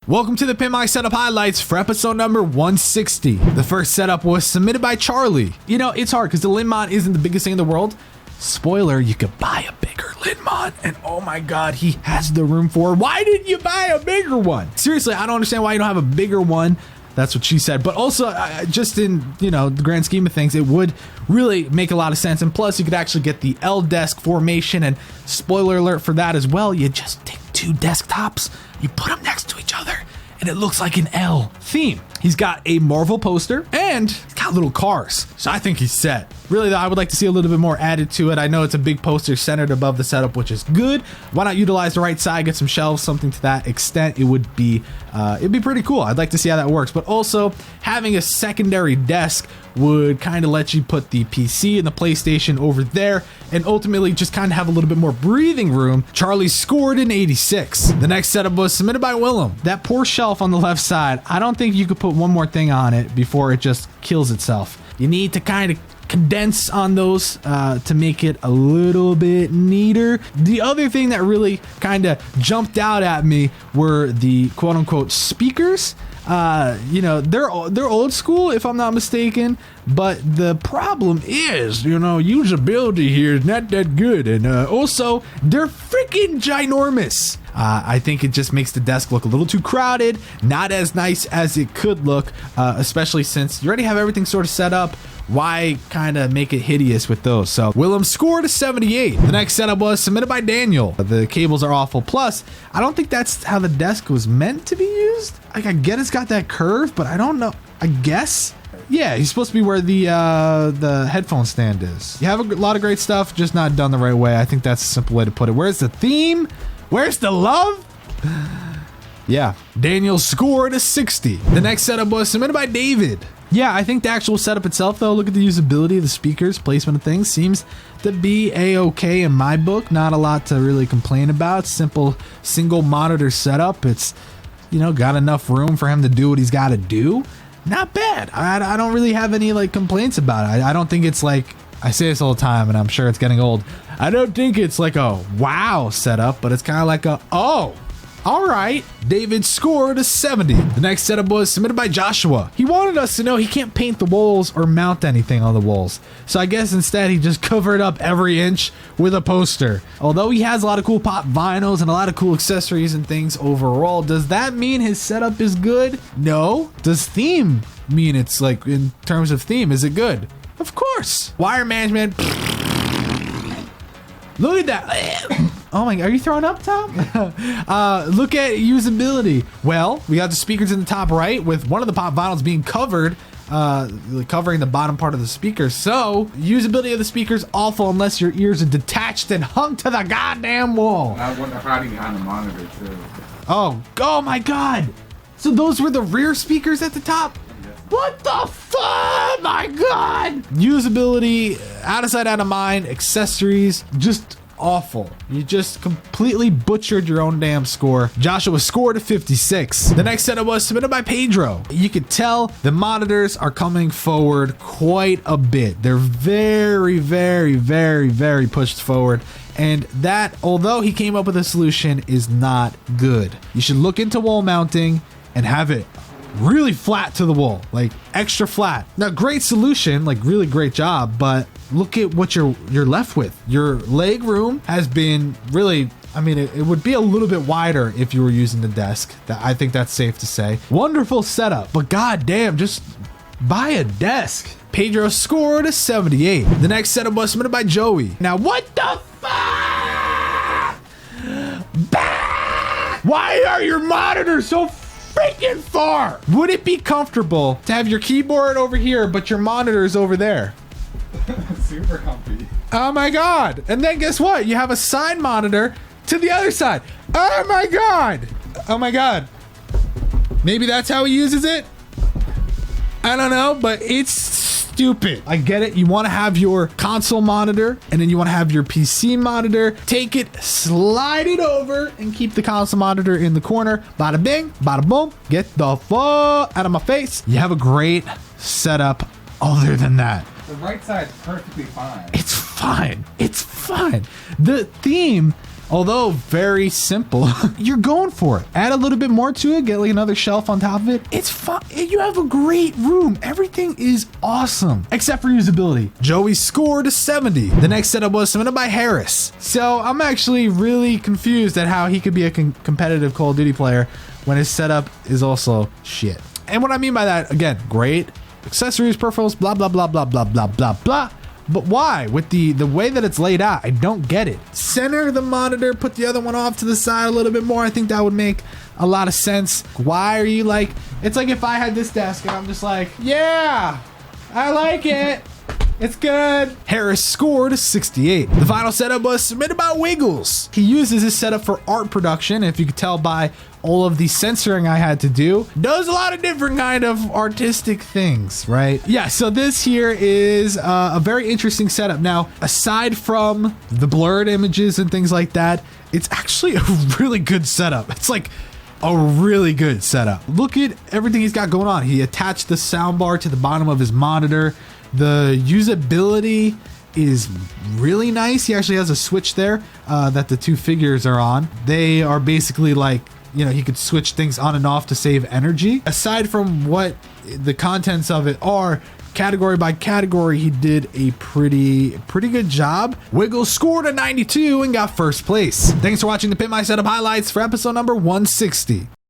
Welcome to the Pimp My Setup highlights for episode number 160. The first setup was submitted by Charlie. You know, it's hard because the Linmon isn't the biggest thing in the world. Spoiler, you could buy a bigger Linmon, and oh my god, he has the room for it. Why didn't you buy a bigger one? Seriously, I don't understand why you don't have a bigger one. That's what she said. But also, just in, you know, the grand scheme of things, it would really make a lot of sense. And plus, you could actually get the L desk formation. And spoiler alert for that as well, you just take two desktops, you put them next to each other, and it looks like an L theme. He's got a Marvel poster and he's got little cars. So I think he's set. Really though, I would like to see a little bit more added to it. I know it's a big poster centered above the setup, which is good. Why not utilize the right side, get some shelves, something to that extent? It would be, it'd be pretty cool. I'd like to see how that works. But also having a secondary desk would kind of let you put the PC and the PlayStation over there and ultimately just kind of have a little bit more breathing room. Charlie scored an 86. The next setup was submitted by Willem. That poor shelf on the left side, I don't think you could put one more thing on it before it just kills itself. You need to kind of condense on those to make it a little bit neater. The other thing that really kind of jumped out at me were the quote-unquote speakers. You know, they're old school if I'm not mistaken, but the problem is, you know, usability here is not that good, and also they're freaking ginormous. I think it just makes the desk look a little too crowded, not as nice as it could look, especially since you already have everything sort of set up. Why kind of make it hideous with those? So Willem scored a 78. The next setup was submitted by Daniel. The cables are awful. Plus, I don't think that's how the desk was meant to be used. Like, I get it's got that curve, but I don't know. I guess. Yeah, he's supposed to be where the headphone stand is. You have a lot of great stuff, just not done the right way. I think that's a simple way to put it. Where's the theme? Where's the love? Yeah, Daniel scored a 60. The next setup was submitted by David. Yeah, I think the actual setup itself, though, look at the usability of the speakers, placement of things, seems to be a-okay in my book. Not a lot to really complain about. Simple single monitor setup. It's, you know, got enough room for him to do what he's got to do. Not bad. I don't really have any, like, complaints about it. I don't think it's like, I say this all the time, and I'm sure it's getting old. I don't think it's like a wow setup, but it's kind of like a, oh, all right. David scored a 70. The next setup was submitted by Joshua. He wanted us to know he can't paint the walls or mount anything on the walls. So I guess instead he just covered up every inch with a poster. Although he has a lot of cool pop vinyls and a lot of cool accessories and things overall, does that mean his setup is good? No. Does theme mean it's like, in terms of theme, is it good? Of course. Wire management. Look at that. Oh my god, are you throwing up, Tom? Look at usability. Well, we got the speakers in the top right with one of the pop vinyls being covered, covering the bottom part of the speaker. So, usability of the speakers awful unless your ears are detached and hung to the goddamn wall. I wonder hiding behind the monitor too. Oh my god. So those were the rear speakers at the top? What the fuck? My god! Usability, out of sight, out of mind, accessories, just awful. You just completely butchered your own damn score. Joshua scored a 56. The next setup was submitted by Pedro. You could tell the monitors are coming forward quite a bit. They're very, very, very, very pushed forward. And that, although he came up with a solution, is not good. You should look into wall mounting and have it really flat to the wall, like extra flat. Now, great solution, like really great job, but look at what you're left with. Your leg room has been really, I mean, it would be a little bit wider if you were using the desk. I think that's safe to say. Wonderful setup, but goddamn, just buy a desk. Pedro scored a 78. The next setup was submitted by Joey. Now, what the fuck? Why are your monitors so freaking far? Would it be comfortable to have your keyboard over here, but your monitor is over there? Super comfy. Oh my god. And then guess what? You have a side monitor to the other side. Oh my god. Oh my god. Maybe that's how he uses it? I don't know, but it's stupid. I get it. You want to have your console monitor and then you want to have your PC monitor. Take it, slide it over, and keep the console monitor in the corner. Bada bing, bada boom. Get the fuck out of my face. You have a great setup other than that. The right side's perfectly fine. It's fine. It's fine. The theme although very simple, you're going for it. Add a little bit more to it, get like another shelf on top of it. It's fun. You have a great room. Everything is awesome, except for usability. Joey scored a 70. The next setup was submitted by Harris. So I'm actually really confused at how he could be a competitive Call of Duty player when his setup is also shit. And what I mean by that, again, great accessories, peripherals, blah, blah, blah, blah, blah, blah, blah, blah. But why? With the way that it's laid out, I don't get it. Center the monitor, put the other one off to the side a little bit more. I think that would make a lot of sense. Why are you like, it's like if I had this desk and I'm just like, yeah, I like it. It's good. Harris scored 68. The final setup was submitted by Wiggles. He uses his setup for art production. If you could tell by all of the censoring I had to do, does a lot of different kind of artistic things, right? Yeah, so this here is a very interesting setup. Now, aside from the blurred images and things like that, it's actually a really good setup. It's like a really good setup. Look at everything he's got going on. He attached the soundbar to the bottom of his monitor. The usability is really nice. He actually has a switch there that the two figures are on. They are basically like, you know, he could switch things on and off to save energy. Aside from what the contents of it are, category by category, he did a pretty good job. Wiggles scored a 92 and got first place. Thanks for watching the Pimp My Setup highlights for episode number 160.